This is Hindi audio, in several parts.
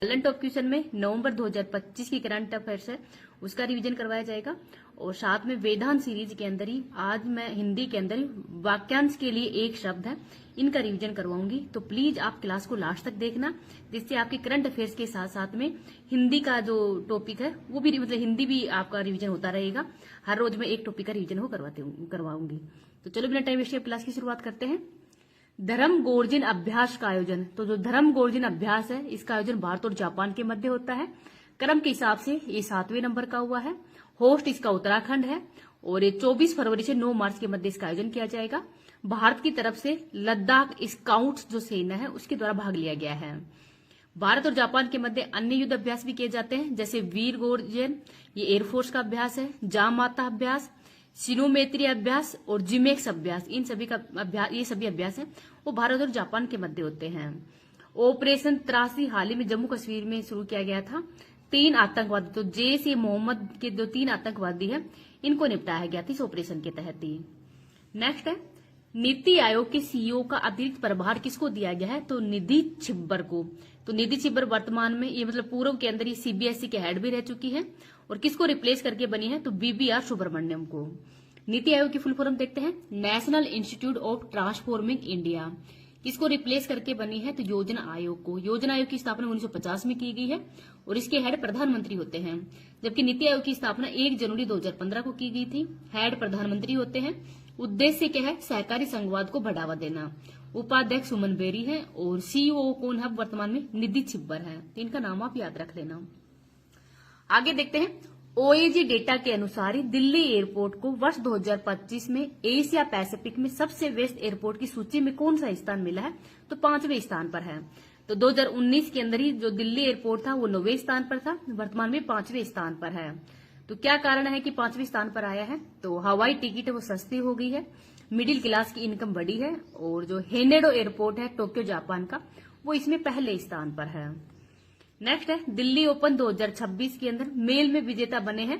करंट ऑफ क्वेश्चन में नवंबर 2025 की करंट अफेयर्स है उसका रिवीजन करवाया जाएगा। और साथ में वेदांत सीरीज के अंदर ही आज मैं हिंदी के अंदर ही वाक्यांश के लिए एक शब्द है इनका रिवीजन करवाऊंगी। तो प्लीज आप क्लास को लास्ट तक देखना, जिससे आपके करंट अफेयर्स के साथ साथ में हिंदी का जो टॉपिक है वो भी मतलब हिंदी भी आपका रिवीजन होता रहेगा। हर रोज मैं एक टॉपिक का रिवीजन करवाऊंगी। तो चलो बिना टाइम वेस्ट क्लास की शुरुआत करते हैं। धर्म गोर्जन अभ्यास का आयोजन, तो जो धर्म गोर्जन अभ्यास है इसका आयोजन भारत और जापान के मध्य होता है। क्रम के हिसाब से ये 7वें नंबर का हुआ है। होस्ट इसका उत्तराखंड है और ये 24 फरवरी से 9 मार्च के मध्य इसका आयोजन किया जाएगा। भारत की तरफ से लद्दाख स्काउट्स जो सेना है उसके द्वारा भाग लिया गया है। भारत और जापान के मध्य अन्य युद्ध अभ्यास भी किए जाते हैं, जैसे वीर गोर्जन, ये एयरफोर्स का अभ्यास है, जामाता अभ्यास, सिनोमेत्री अभ्यास और जिमेक्स अभ्यास। इन सभी का अभ्यास, ये सभी अभ्यास है वो भारत और जापान के मध्य होते हैं। ऑपरेशन त्रासी हाल ही में जम्मू कश्मीर में शुरू किया गया था। 3 आतंकवादी, तो जैश ए मोहम्मद के जो 3 आतंकवादी है इनको निपटाया गया था इस ऑपरेशन के तहत ही। नेक्स्ट है नीति आयोग के सीईओ का अतिरिक्त प्रभार किसको दिया गया है, तो निधि छिब्बर को। तो निधि छिब्बर वर्तमान में ये मतलब पूर्व के अंदर ये सीबीएसई के हेड भी रह चुकी है और किसको रिप्लेस करके बनी है, तो बीबीआर सुब्रमण्यम को। नीति आयोग की फुल फॉर्म देखते हैं, national institute of transforming India. किसको रिप्लेस करके बनी है, तो योजना आयोग को। योजना आयोग की स्थापना 1950 में की गई है और इसके हेड प्रधानमंत्री होते हैं, जबकि नीति आयोग की स्थापना 1 जनवरी 2015 को की गई थी। हेड प्रधानमंत्री होते हैं। उद्देश्य क्या है, सहकारी संघवाद को बढ़ावा देना। उपाध्यक्ष सुमन बेरी है और सीईओ कौन है वर्तमान में, निधि छिब्बर है। तो इनका नाम आप याद रख लेना। आगे देखते हैं, ओएजी डेटा के अनुसार ही दिल्ली एयरपोर्ट को वर्ष 2025 में एशिया पैसिफिक में सबसे व्यस्त एयरपोर्ट की सूची में कौन सा स्थान मिला है, तो 5वें स्थान पर है। तो 2019 के अंदर ही जो दिल्ली एयरपोर्ट था वो 9वें स्थान पर था, वर्तमान में 5वें स्थान पर है। तो क्या कारण है कि 5वें स्थान पर आया है, तो हवाई टिकट वो सस्ती हो गई है, मिडिल क्लास की इनकम बढ़ी है और जो हेनेडो एयरपोर्ट है टोक्यो जापान का वो इसमें पहले स्थान पर है। नेक्स्ट है दिल्ली ओपन 2026 के अंदर मेल में विजेता बने हैं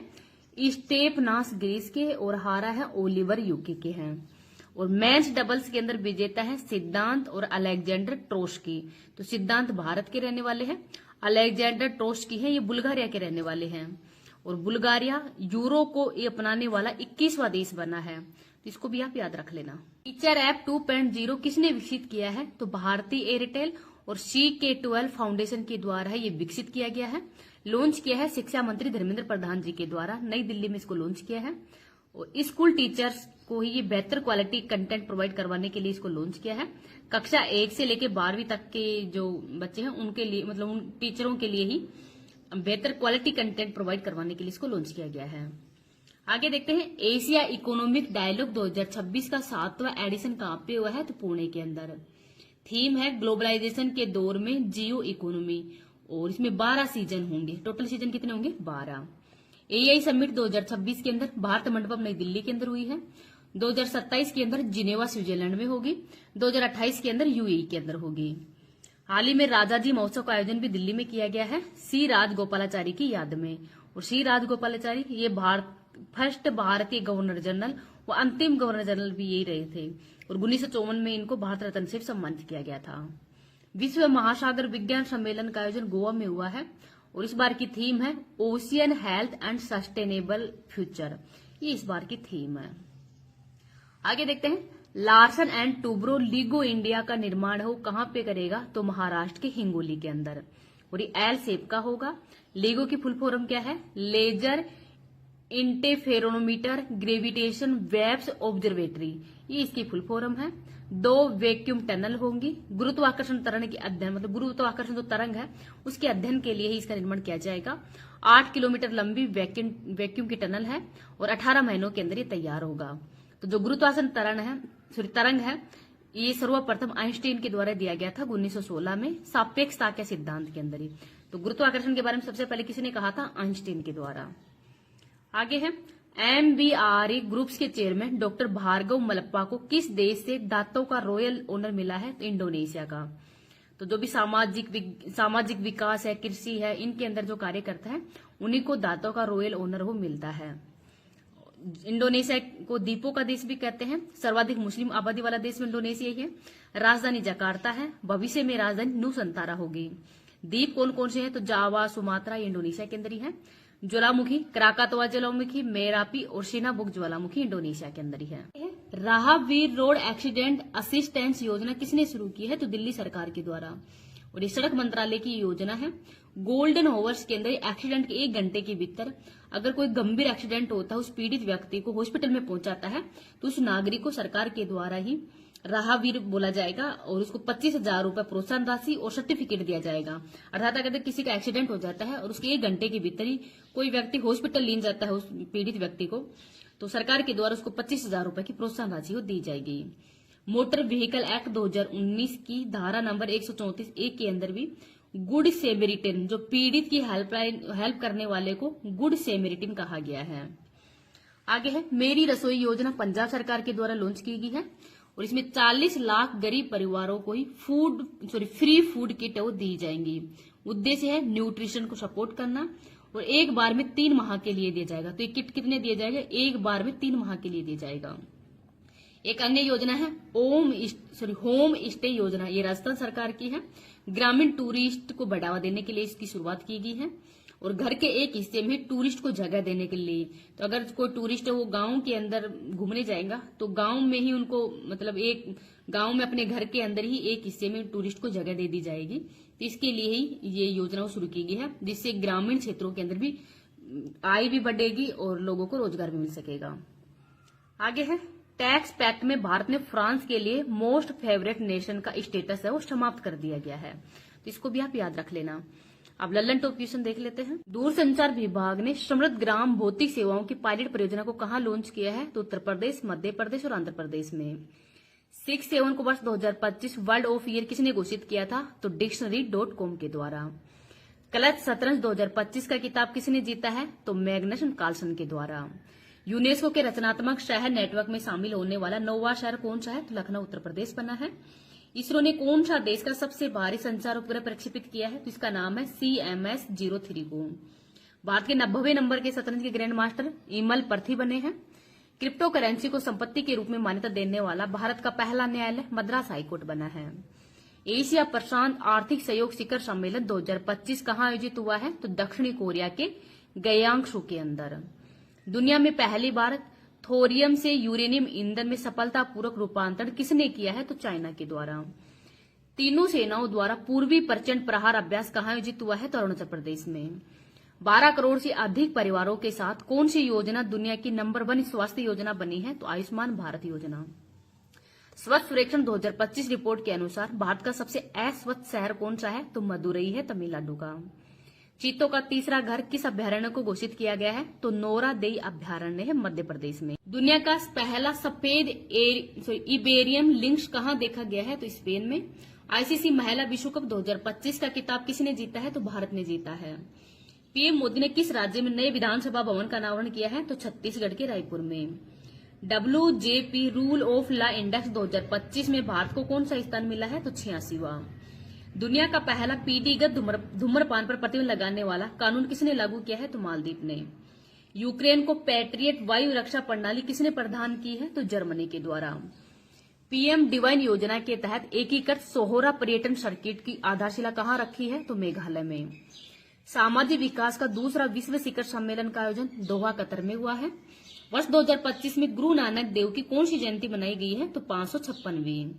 स्टेफनास ग्रीस के और हारा है ओलिवर यूके के हैं। और मेंस डबल्स के अंदर विजेता है सिद्धांत और अलेक्जेंडर ट्रोस्की। तो सिद्धांत भारत के रहने वाले हैं, अलेक्जेंडर ट्रोस्की है ये बुल्गारिया के रहने वाले हैं। और बुल्गारिया यूरो को ये अपनाने वाला 21वां देश बना है, तो इसको भी आप याद रख लेना। टीचर ऐप 2.0 किसने विकसित किया है, तो भारतीय एयरटेल और CK12 फाउंडेशन के द्वारा ये विकसित किया गया है। लॉन्च किया है शिक्षा मंत्री धर्मेंद्र प्रधान जी के द्वारा, नई दिल्ली में इसको लॉन्च किया है। और स्कूल टीचर्स को ही ये बेहतर क्वालिटी कंटेंट प्रोवाइड करवाने के लिए इसको लॉन्च किया है। कक्षा 1 से लेकर 12वीं तक के जो बच्चे हैं उनके लिए मतलब उन टीचरों के लिए ही बेहतर क्वालिटी कंटेंट प्रोवाइड करवाने के लिए इसको लॉन्च किया गया है। आगे देखते हैं, एशिया इकोनॉमिक डायलॉग 2026 का 7वां एडिशन कहाँ पे हुआ है, तो पुणे के अंदर। थीम है ग्लोबलाइजेशन के दौर में जियो इकोनॉमी और इसमें 12 सीजन होंगे। टोटल सीजन कितने होंगे, 12। एआई समिट 2026 के अंदर भारत मंडपम नई दिल्ली के अंदर हुई है। 2027 के अंदर जिनेवा स्विट्जरलैंड में होगी। 2028 के अंदर यूएई के अंदर होगी। हाल ही में राजाजी महोत्सव का आयोजन भी दिल्ली में किया गया है सी राजगोपालाचारी की याद में। और सी राजगोपालाचारी ये फर्स्ट भारतीय गवर्नर जनरल व अंतिम गवर्नर जनरल भी यही रहे थे और 1954 में इनको भारत रत्न से सम्मानित किया गया था। विश्व महासागर विज्ञान सम्मेलन का आयोजन गोवा में हुआ है और इस बार की थीम है ocean health and sustainable future, ये इस बार की थीम है। आगे देखते हैं, Larsen and Toubro LIGO India का निर्माण हो कहां पे करेगा, तो महाराष्ट्र के हिंगोली के अंदर। और ये एल शेप का होगा। लीगो की फुल फॉर्म क्या है, laser interferometer gravitation waves observatory, ये इसकी फुल फॉर्म है। 2 वैक्यूम टनल होंगी। गुरुत्वाकर्षण तरंग के अध्ययन मतलब गुरुत्वाकर्षण जो तरंग है उसके अध्ययन के लिए ही इसका निर्माण किया जाएगा। 8 किलोमीटर लंबी वैक्यूम की टनल है और 18 महीनों के अंदर ये तैयार होगा। तो जो गुरुत्वाकर्षण तरंग है ये सर्वप्रथम आइंस्टीन के द्वारा दिया गया था 1916 में सापेक्षता के सिद्धांत के अंदर ही। तो गुरुत्वाकर्षण के बारे में सबसे पहले किसी ने कहा था, आइंस्टीन के द्वारा। आगे है, MBRE ग्रुप्स के चेयरमैन डॉक्टर भार्गव मलप्पा को किस देश से दांतों का रॉयल ऑनर मिला है, तो इंडोनेशिया का। तो जो भी सामाजिक विकास है, कृषि है, इनके अंदर जो कार्य करता है उन्हीं को दांतों का रॉयल ऑनर वो मिलता है। इंडोनेशिया को द्वीपों का देश भी कहते हैं। सर्वाधिक मुस्लिम आबादी वाला देश में इंडोनेशिया ही है। राजधानी जकार्ता है। भविष्य में राजधानी नुसंतारा होगी। द्वीप कौन कौन से हैं? तो जावा, सुमात्रा, इंडोनेशिया के अंदर ही है। ज्वालामुखी क्राकातोआ ज्वालामुखी, मेरापी और सिनाबुक ज्वालामुखी इंडोनेशिया के अंदर ही है। राहवीर रोड एक्सीडेंट असिस्टेंस योजना किसने शुरू की है? तो दिल्ली सरकार के द्वारा, और ये सड़क मंत्रालय की योजना है। गोल्डन होवर्स के अंदर एक्सीडेंट के 1 घंटे के भीतर अगर कोई गंभीर एक्सीडेंट होता है, उस पीड़ित व्यक्ति को हॉस्पिटल में पहुंचाता है, तो उस नागरिक को सरकार के द्वारा ही राहवीर बोला जाएगा और उसको 25,000 रुपए प्रोत्साहन राशि और सर्टिफिकेट दिया जाएगा। अर्थात अगर किसी का एक्सीडेंट हो जाता है और उसके 1 घंटे के भीतर ही कोई व्यक्ति हॉस्पिटल ले जाता है उस पीड़ित व्यक्ति को, तो सरकार के द्वारा उसको 25,000 रुपए की प्रोत्साहन राशि दी जाएगी। मोटर व्हीकल एक्ट 2019 की धारा नंबर 134(a) के अंदर भी गुड सेमेरिटन, जो पीड़ित की हेल्प करने वाले को गुड सेमेरिटन कहा गया है। आगे है मेरी रसोई योजना, पंजाब सरकार के द्वारा लॉन्च की गई है और इसमें 40 लाख गरीब परिवारों को ही फ्री फूड किट वो दी जाएंगी। उद्देश्य है न्यूट्रिशन को सपोर्ट करना और एक बार में 3 माह के लिए दिया जाएगा। तो ये किट कितने दिया जाएगा? एक बार में 3 माह के लिए दिया जाएगा। एक अन्य योजना है होम स्टे योजना, ये राजस्थान सरकार की है। ग्रामीण टूरिस्ट को बढ़ावा देने के लिए इसकी शुरुआत की गई है और घर के एक हिस्से में टूरिस्ट को जगह देने के लिए। तो अगर कोई टूरिस्ट है वो गांव के अंदर घूमने जाएगा, तो गांव में ही उनको मतलब एक गांव में अपने घर के अंदर ही एक हिस्से में टूरिस्ट को जगह दे दी जाएगी। तो इसके लिए ही ये योजना शुरू की गई है, जिससे ग्रामीण क्षेत्रों के अंदर भी आय भी बढ़ेगी और लोगों को रोजगार भी मिल सकेगा। आगे है टैक्स पैक्ट में भारत ने फ्रांस के लिए मोस्ट फेवरेट नेशन का स्टेटस है वो समाप्त कर दिया गया है, तो इसको भी आप याद रख लेना। अब लल्लन टॉप क्वेश्चन देख लेते हैं। दूरसंचार विभाग ने समृद्ध ग्राम भौतिक सेवाओं की पायलट परियोजना को कहां लॉन्च किया है? तो उत्तर प्रदेश, मध्य प्रदेश और आंध्र प्रदेश में। 6/7 को वर्ष 2025 वर्ल्ड ऑफ ईयर किसने घोषित किया था? तो डिक्शनरी.com के द्वारा। क्लच शतरंज 2025 का किताब किसने जीता है? तो मैग्नस कार्लसन के द्वारा। यूनेस्को के रचनात्मक शहर नेटवर्क में शामिल होने वाला 9वां शहर कौन सा है? तो लखनऊ उत्तर प्रदेश बना है। इसरो ने कौन सा देश का सबसे भारी संचार उपग्रह प्रक्षेपित किया है? तो इसका नाम है CMS-03 को। भारत के 90वें नंबर के शतरंज के ग्रैंड मास्टर इमल पर्थी बने हैं। क्रिप्टो करेंसी को संपत्ति के रूप में मान्यता देने वाला भारत का पहला न्यायालय मद्रास हाईकोर्ट बना है। एशिया प्रशांत आर्थिक सहयोग शिखर सम्मेलन 2025 कहां आयोजित हुआ है? तो दक्षिणी कोरिया के गयांगसू के अंदर। दुनिया में पहली बार थोरियम से यूरेनियम ईंधन में सफलतापूर्वक रूपांतरण किसने किया है? तो चाइना के द्वारा। तीनों सेनाओं द्वारा पूर्वी प्रचंड प्रहार अभ्यास कहां आयोजित हुआ है? तो अरुणाचल प्रदेश में। 12 करोड़ से अधिक परिवारों के साथ कौन सी योजना दुनिया की नंबर 1 स्वास्थ्य योजना बनी है? तो आयुष्मान भारत योजना। स्वच्छ सर्वेक्षण 2025 रिपोर्ट के अनुसार भारत का सबसे अस्वच्छ शहर कौन सा है? तो मदुरई है तमिलनाडु का। चीतों का तीसरा घर किस अभ्यारण्य को घोषित किया गया है? तो नोरादेई अभ्यारण्य है मध्य प्रदेश में। दुनिया का पहला सफेद इबेरियम लिंक्स कहां देखा गया है? तो स्पेन में। आईसीसी महिला विश्व कप 2025 का किताब किसने जीता है? तो भारत ने जीता है। पीएम मोदी ने किस राज्य में नए विधानसभा भवन का अनावरण किया है? तो छत्तीसगढ़ के रायपुर में। WJP rule of law index 2025 में भारत को कौन सा स्थान मिला है? तो 86वां। दुनिया का पहला पीढ़ीगत धूम्रपान पर प्रतिबंध लगाने वाला कानून किसने लागू किया है? तो मालदीव ने। यूक्रेन को पैट्रियट वायु रक्षा प्रणाली किसने प्रदान की है? तो जर्मनी के द्वारा। पीएम डिवाइन योजना के तहत एकीकृत सोहरा पर्यटन सर्किट की आधारशिला कहां रखी है? तो मेघालय में। सामाजिक विकास का दूसरा विश्व शिखर सम्मेलन का आयोजन दोहा कतर में हुआ है। वर्ष 2025 में गुरु नानक देव की कौन सी जयंती मनाई गई है? तो 556वीं।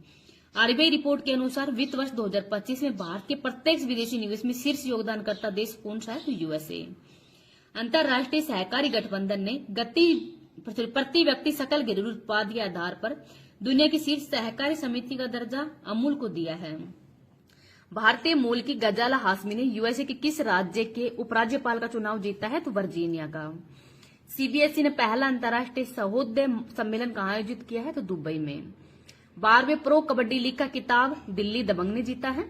आरबीआई रिपोर्ट के अनुसार वित्त वर्ष 2025 में भारत के प्रत्यक्ष विदेशी निवेश में शीर्ष योगदानकर्ता देश कौन सा है? तो यूएसए। अंतर्राष्ट्रीय सहकारी गठबंधन ने प्रति व्यक्ति सकल घरेलू उत्पाद के आधार पर दुनिया की शीर्ष सहकारी समिति का दर्जा अमूल को दिया है। भारतीय मूल की गजाला हाशमी ने यूएसए के किस राज्य के उपराज्यपाल का चुनाव जीता है? तो वर्जीनिया का। सीबीएसई ने पहला अंतर्राष्ट्रीय सहोदय सम्मेलन कहां आयोजित किया है? तो दुबई में। 12वें प्रो कबड्डी लीग का किताब दिल्ली दबंग ने जीता है।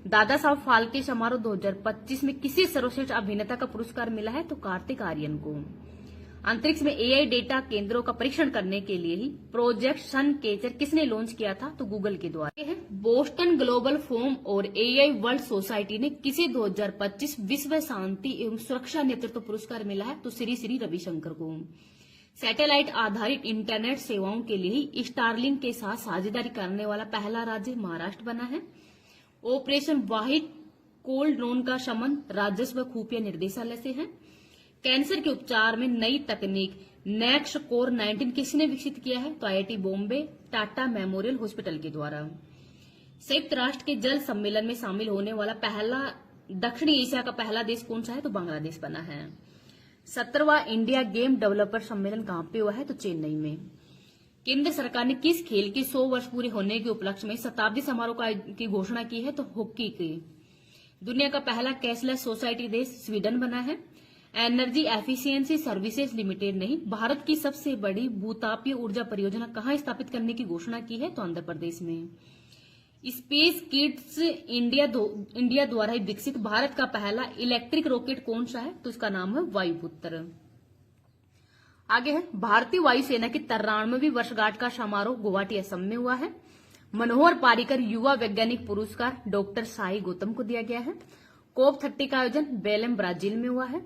दादा साहब फाल्के समारोह 2025 में किसी सर्वश्रेष्ठ अभिनेता का पुरस्कार मिला है? तो कार्तिक आर्यन को। अंतरिक्ष में एआई डेटा केंद्रों का परीक्षण करने के लिए ही प्रोजेक्ट सन केचर किसने लॉन्च किया था? तो गूगल के द्वारा। है बोस्टन ग्लोबल फोरम और एआई वर्ल्ड सोसाइटी ने किसे 2025 विश्व शांति एवं सुरक्षा नेतृत्व पुरस्कार मिला है? तो श्री श्री रविशंकर को। सैटेलाइट आधारित इंटरनेट सेवाओं के लिए ही स्टारलिंक के साथ साझेदारी करने वाला पहला राज्य महाराष्ट्र बना है। ऑपरेशन कोल्ड ड्रोन का शमन राजस्व खुफिया निर्देशालय से है। कैंसर के उपचार में नई तकनीक नेक्स्ट कोर 19 किसने विकसित किया है? तो IIT Bombay Tata memorial hospital के द्वारा। संयुक्त राष्ट्र के जल सम्मेलन में शामिल होने वाला पहला दक्षिणी एशिया का पहला देश कौन सा है? तो बांग्लादेश बना है। 17वां इंडिया गेम डेवलपर सम्मेलन कहां पे हुआ है? तो चेन्नई में। केंद्र सरकार ने किस खेल के 100 वर्ष पूरे होने के उपलक्ष्य में शताब्दी समारोह की घोषणा की है? तो हॉकी की। दुनिया का पहला कैशलेस सोसाइटी देश स्वीडन बना है। एनर्जी एफिशिएंसी सर्विसेज लिमिटेड ने भारत की सबसे बड़ी भूतापीय ऊर्जा परियोजना कहां स्थापित करने की घोषणा की है? तो आंध्र प्रदेश में। स्पेस किड्स इंडिया द्वारा विकसित भारत का पहला इलेक्ट्रिक रॉकेट कौन सा है? तो इसका नाम है वायुपुत्र। आगे है भारतीय वायुसेना की 93वीं वर्षगांठ का समारोह गुवाहाटी असम में हुआ है। मनोहर पारिकर युवा वैज्ञानिक पुरस्कार डॉक्टर साई गौतम को दिया गया है। कोप 30 का आयोजन बेलेम ब्राजील में हुआ है।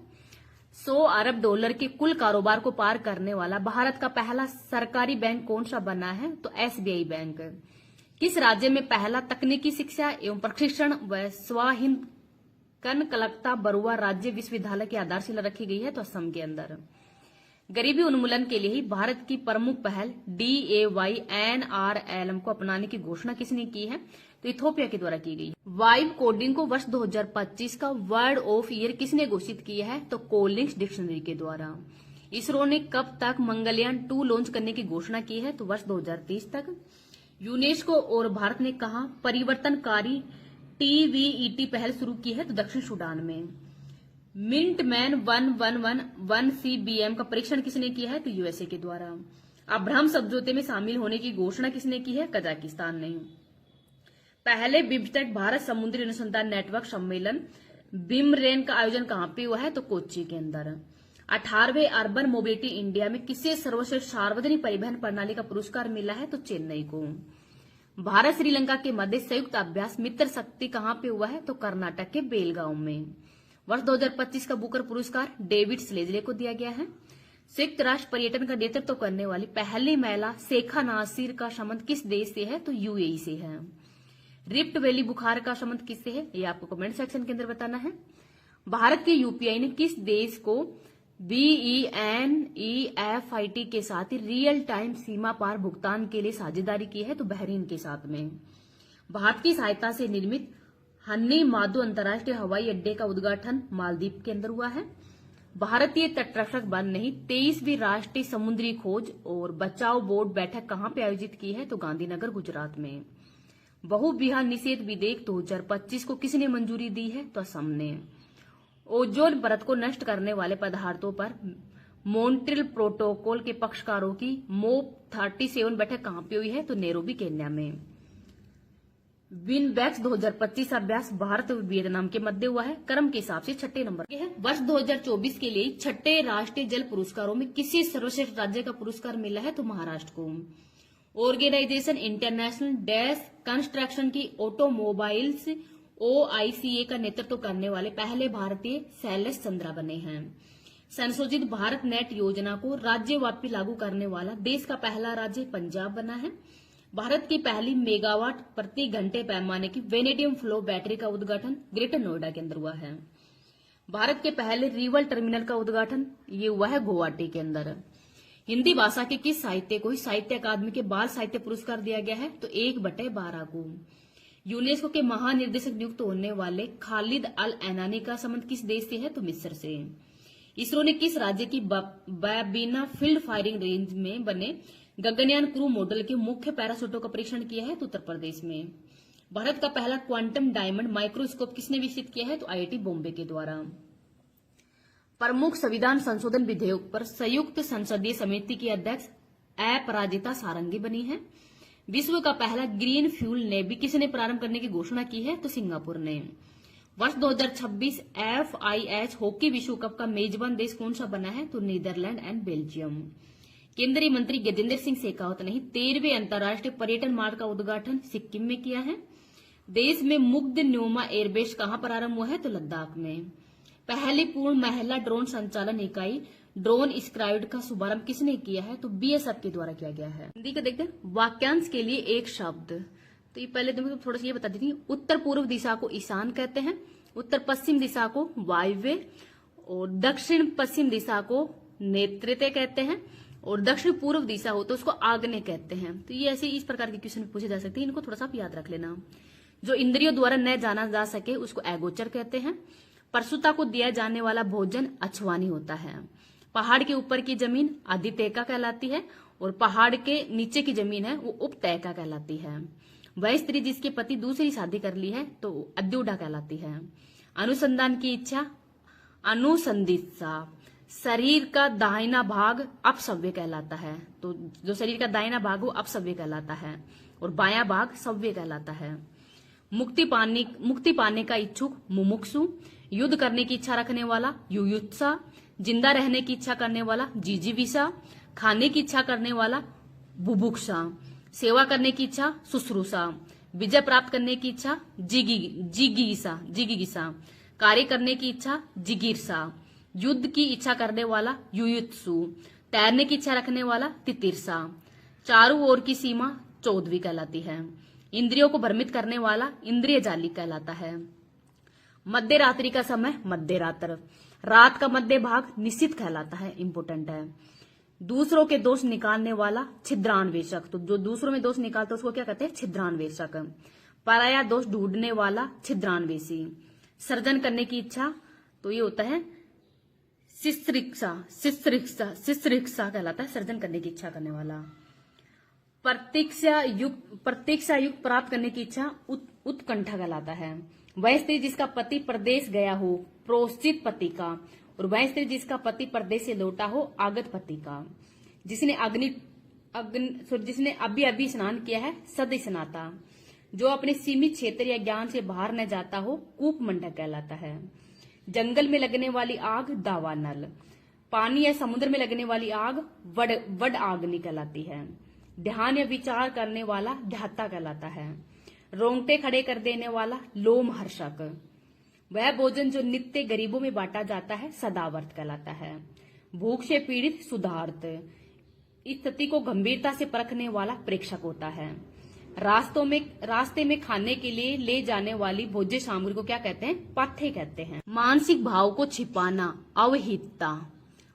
100 अरब डॉलर के कुल कारोबार को पार करने वाला भारत का पहला सरकारी बैंक कौन सा बना है? तो एसबीआई बैंक। किस राज्य में पहला तकनीकी शिक्षा एवं प्रशिक्षण व स्वाहिंद कनकलकता बरुआ राज्य विश्वविद्यालय की आधारशिला रखी गई है? तो असम के अंदर। गरीबी उन्मूलन के लिए ही भारत की प्रमुख पहल DAYNRLM को अपनाने की घोषणा किसने की है? तो इथोपिया के द्वारा की गई। वाइब कोडिंग को वर्ष 2025 का वर्ड ऑफ ईयर किसने घोषित किया है? तो कोलिंग्स डिक्शनरी के द्वारा। इसरो ने कब तक मंगलयान 2 लॉन्च करने की घोषणा की है? तो वर्ष 2030 तक। यूनेस्को और भारत ने कहा परिवर्तनकारी TVET पहल शुरू की है? तो दक्षिण सूडान में। मिंटमैन 1111 CBM का परीक्षण किसने किया है? तो यूएसए के द्वारा। अब्राहम समझौते में शामिल होने की घोषणा किसने की है? कजाकिस्तान ने। पहले बिम्स्टेक भारत समुद्री अनुसंधान नेटवर्क सम्मेलन बिमरेन का आयोजन कहां पे हुआ है? तो कोच्चि के अंदर। 18वें अर्बन मोबिलिटी इंडिया में किसे सर्वश्रेष्ठ सार्वजनिक परिवहन प्रणाली का पुरस्कार मिला है? तो चेन्नई को। भारत श्रीलंका के मध्य संयुक्त अभ्यास मित्र शक्ति कहां पे हुआ है? तो कर्नाटक के बेलगांव में। वर्ष 2025 का बुकर पुरस्कार डेविड स्लेजले को दिया गया है। संयुक्त राष्ट्र पर्यटन का नेतृत्व करने वाली पहली महिला शेखा नासिर का संबंध किस देश से है? तो यूएई से है। रिफ्ट वैली बुखार का संबंध किससे है? ये आपको कमेंट सेक्शन के अंदर बताना है। भारत के यूपीआई ने किस देश को BENEFIT के साथ रियल टाइम सीमा पार भुगतान के लिए साझेदारी की है? तो बहरीन के साथ में। भारत की सहायता से निर्मित हन्नी माधो अंतर्राष्ट्रीय हवाई अड्डे का उद्घाटन मालदीव के अंदर हुआ है। भारतीय तटरक्षक बल ने 23वीं राष्ट्रीय समुद्री खोज और बचाव बोर्ड बैठक कहां पे आयोजित की है? तो गांधीनगर गुजरात में। बहु विवाह निषेध विधेयक 2025 को किसने मंजूरी दी है? तो असम ने। ओजोन परत को नष्ट करने वाले पदार्थों पर मॉन्ट्रियल प्रोटोकॉल के पक्षकारों की मोप 37 बैठक कहां पे हुई है? तो नैरोबी केन्या में। विनबैक्स 2025 अभ्यास भारत और वियतनाम के मध्य हुआ है। क्रम के हिसाब से 6ठे नंबर के है। वर्ष 2024 के लिए 6ठे राष्ट्रीय जल पुरस्कारों में किसी सर्वश्रेष्ठ राज्य का पुरस्कार मिला है? तो महाराष्ट्र को। ऑर्गेनाइजेशन इंटरनेशनल डैश कंस्ट्रक्शन की ऑटोमोबाइल्स OICA का नेतृत्व करने वाले पहले भारतीय शैलेश चंद्रा बने हैं। संशोधित भारत नेट योजना को राज्यव्यापी लागू करने वाला देश का पहला राज्य पंजाब बना है। भारत की पहली मेगावाट प्रति घंटे पैमाने की वेनेडियम फ्लो बैटरी का उद्घाटन ग्रेटर नोएडा के अंदर हुआ है। भारत के पहले रिवर टर्मिनल का उद्घाटन ये हुआ है गुवाहाटी के अंदर। हिंदी भाषा के किस साहित्य को साहित्य अकादमी के बाल साहित्य पुरस्कार दिया गया है? तो 1/12 को। यूनेस्को के महानिर्देशक नियुक्त होने वाले खालिद अल एनानी का संबंध किस देश से है? तो मिस्र से। इसरो ने किस राज्य की बाबीना फील्ड फायरिंग रेंज में बने गगनयान क्रू मॉडल के मुख्य पैराशूटों का परीक्षण किया है? तो उत्तर प्रदेश में। भारत का पहला क्वांटम डायमंड माइक्रोस्कोप किसने विकसित किया है? तो आईआईटी बॉम्बे के द्वारा। प्रमुख संविधान संशोधन विधेयक पर संयुक्त संसदीय समिति की अध्यक्ष अपराजिता सारंगी बनी है। विश्व का पहला ग्रीन फ्यूल नेवी किसने प्रारंभ करने की घोषणा की है? तो सिंगापुर ने। वर्ष 2026 FIH हॉकी विश्व कप का मेजबान देश कौन सा बना है? तो नीदरलैंड एंड बेल्जियम। केंद्रीय मंत्री गजेंद्र सिंह शेखावत ने 13वें अंतर्राष्ट्रीय पर्यटन मार्ग का उद्घाटन सिक्किम में किया है। देश में मुग्ध न्योमा एयरबेस कहां पर आरंभ हुआ है? तो लद्दाख में। पहली पूर्ण महिला ड्रोन संचालन इकाई ड्रोन स्क्राइड का शुभारंभ किसने किया है? तो BSF के द्वारा किया गया है। हिंदी का देखते हैं। वाक्यांश के लिए एक शब्द। तो ये पहले तुमको थोड़ा सा ये बता देती हूँ। उत्तर पूर्व दिशा को ईशान कहते हैं। उत्तर पश्चिम दिशा को वायव्य और दक्षिण पश्चिम दिशा को नेत्रिते कहते हैं, और दक्षिण पूर्व दिशा हो तो उसको आग्नेय कहते हैं। तो ये ऐसे इस प्रकार के क्वेश्चन पूछे जा सकते हैं, इनको थोड़ा सा याद रख लेना। जो इंद्रियों द्वारा न जाना जा सके उसको अगोचर कहते हैं। परसुता को दिया जाने वाला भोजन अछवानी होता है। पहाड़ के ऊपर की जमीन आदितयका कहलाती है, और पहाड़ के नीचे की जमीन है वो उपतयका कहलाती है। वह स्त्री जिसके पति दूसरी शादी कर ली है तो अद्युडा कहलाती है। अनुसंधान की इच्छा अनुसंधित्सा। शरीर का दाहिना भाग अपसव्य कहलाता है, तो जो शरीर का दाहिना भाग वो अपसव्य कहलाता है, और बायां भाग सव्य कहलाता है। मुक्ति पाने का इच्छुक मुमुक्षु। युद्ध करने की इच्छा रखने वाला युयुत्सा। जिंदा रहने की इच्छा करने वाला जिजीविषा। खाने की इच्छा करने वाला बुभुक्षा। सेवा करने की इच्छा शुश्रूषा। विजय प्राप्त करने की इच्छा जिगीगिसा। कार्य करने की इच्छा जिगीर्षा। युद्ध की इच्छा करने वाला युयुत्सु। तैरने की इच्छा रखने वाला तितिर्षा। चारों ओर की सीमा चौदहवीं कहलाती है। इंद्रियों को भ्रमित करने वाला इंद्रिय जाली कहलाता है। मध्य रात्रि का समय मध्य रात्र। रात का मध्य भाग निश्चित कहलाता है, इंपोर्टेंट है। दूसरों के दोष निकालने वाला छिद्रान्वेषक, तो जो दूसरों में दोष निकालता है उसको क्या कहते हैं, छिद्रान्वेषक। पराया दोष ढूंढने वाला छिद्रान्वेषी। सर्जन करने की इच्छा तो ये होता है शिश्रिक्षा कहलाता है, सर्जन करने की इच्छा करने वाला। प्रतीक्षा युक्त प्राप्त करने की इच्छा उत्कंठा कहलाता है। वह स्त्री जिसका पति परदेश गया हो प्रोश्चित पति का, और वह स्त्री जिसका पति परदेश से लौटा हो आगत पति का। जिसने अभी अभी स्नान किया है सद स्नाता। जो अपने सीमित क्षेत्र या ज्ञान से बाहर न जाता हो कूपमंडक कहलाता है। जंगल में लगने वाली आग दावानल। पानी या समुद्र में लगने वाली आग वड आग्नि कहलाती है। ध्यान या विचार करने वाला ध्याता कहलाता है। रोंगटे खड़े कर देने वाला लोमहर्षक। वह भोजन जो नित्य गरीबों में बांटा जाता है सदावर्त कहलाता है। भूख से पीड़ित सुधार्थ। इस स्थिति को गंभीरता से परखने वाला प्रेक्षक होता है। रास्ते में खाने के लिए ले जाने वाली भोज्य सामग्री को क्या कहते हैं, पाथ्य कहते हैं। मानसिक भाव को छिपाना अवहितता।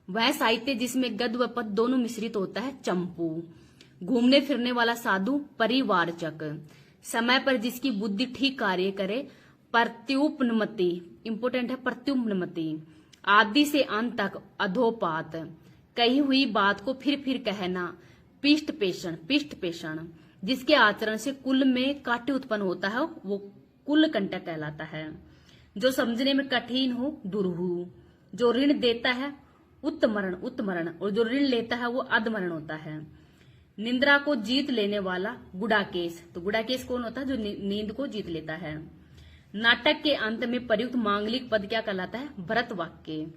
वह साहित्य जिसमें गद्य व पद्य दोनों मिश्रित होता है चंपू। घूमने फिरने वाला साधु परिवारचक। समय पर जिसकी बुद्धि ठीक कार्य करे प्रत्युपनमति, इंपोर्टेंट है प्रत्युपनमति। आदि से अंत तक अधोपात। कही हुई बात को फिर कहना पिष्ट पेषण। जिसके आचरण से कुल में काट्य उत्पन्न होता है वो कुल कंटक कहलाता है। जो समझने में कठिन हो दुर्हु। जो ऋण देता है उत्तमरण, और जो ऋण लेता है वो अधमरण होता है। निंद्रा को जीत लेने वाला गुडाकेश, तो गुडाकेश कौन होता है, जो नींद को जीत लेता है। नाटक के अंत में प्रयुक्त मांगलिक पद क्या कहलाता है, भरत वाक्य।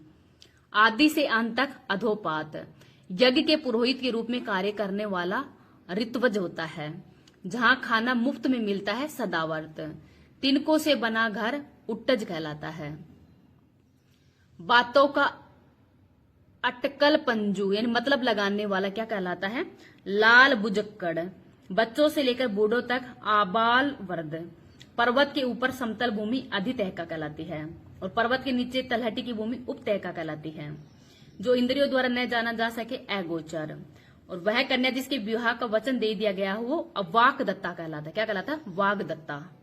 आदि से अंत तक अधोपात। यज्ञ के पुरोहित के रूप में कार्य करने वाला ऋत्वज होता है। जहां खाना मुफ्त में मिलता है सदावर्त। तिनकों से बना घर उट्टज कहलाता है। बातों का अटकल पंजू यानी मतलब लगाने वाला क्या कहलाता है, लाल बुजक्कड़। बच्चों से लेकर बूढ़ों तक आबाल वर्द। पर्वत के ऊपर समतल भूमि अधितयका कहलाती है, और पर्वत के नीचे तलहटी की भूमि उपतयका कहलाती है। जो इंद्रियों द्वारा न जाना जा सके अगोचर। और वह कन्या जिसके विवाह का वचन दे दिया गया हो वो वाक दत्ता कहलाता है। क्या कहलाता है, वाग दत्ता।